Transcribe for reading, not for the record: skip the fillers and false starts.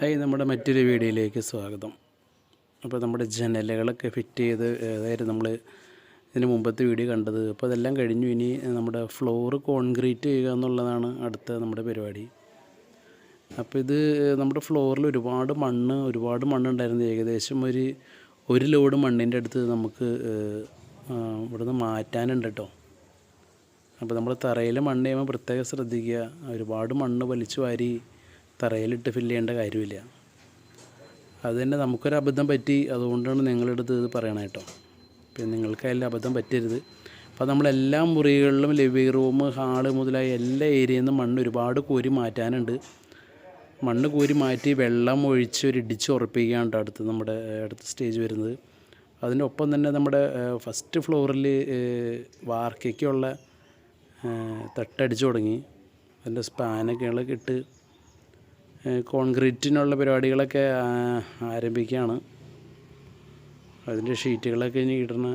Hi, നമ്മുടെ മറ്റൊരു വീഡിയോയിലേക്ക് സ്വാഗതം. അപ്പോൾ നമ്മുടെ ജനലുകളൊക്കെ ഫിറ്റ് ചെയ്ത് അതായത് നമ്മൾ ഇതിന് മുമ്പത്തെ വീഡിയോ കണ്ടത്. അപ്പോൾ അതെല്ലാം കഴിഞ്ഞു. ഇനി നമ്മുടെ ഫ്ലോറ് കോൺക്രീറ്റ് ചെയ്യുക എന്നുള്ളതാണ് അടുത്ത നമ്മുടെ പരിപാടി. അപ്പോൾ ഇത് നമ്മുടെ ഫ്ലോറിൽ ഒരുപാട് മണ്ണുണ്ടായിരുന്നു. ഏകദേശം ഒരു ലോഡ് മണ്ണിൻ്റെ അടുത്ത് നമുക്ക് ഇവിടുന്ന് മാറ്റാനുണ്ട് കേട്ടോ. അപ്പോൾ നമ്മൾ തറയിൽ മണ്ണ് ചെയ്യുമ്പോൾ പ്രത്യേകം ശ്രദ്ധിക്കുക. ഒരുപാട് മണ്ണ് വലിച്ചു വാരി തറയിലിട്ട് ഫില്ല് ചെയ്യേണ്ട കാര്യമില്ല. അത് തന്നെ നമുക്കൊരു അബദ്ധം പറ്റി. അതുകൊണ്ടാണ് നിങ്ങളുടെ അടുത്ത് ഇത് പറയണത് കേട്ടോ. പിന്നെ നിങ്ങൾക്കതിൽ അബദ്ധം പറ്റരുത്. അപ്പോൾ നമ്മളെല്ലാ മുറികളിലും ലിവിങ് റൂം, ഹാള് മുതലായ എല്ലാ ഏരിയയിൽ നിന്നും മണ്ണ് ഒരുപാട് കോരി മാറ്റാനുണ്ട്. മണ്ണ് കോരി മാറ്റി വെള്ളം ഒഴിച്ച് ഇടിച്ച് ഉറപ്പിക്കുകയാണ് അടുത്ത സ്റ്റേജ് വരുന്നത്. അതിനൊപ്പം തന്നെ നമ്മുടെ ഫസ്റ്റ് ഫ്ലോറിൽ വാർക്കയ്ക്കുള്ള തട്ടടിച്ച് തുടങ്ങി. അതിൻ്റെ സ്പാനൊക്കെ ഇട്ട് കോൺക്രീറ്റിനുള്ള പരിപാടികളൊക്കെ ആരംഭിക്കുകയാണ്. അതിൻ്റെ ഷീറ്റുകളൊക്കെ ഇനി ഇടുന്ന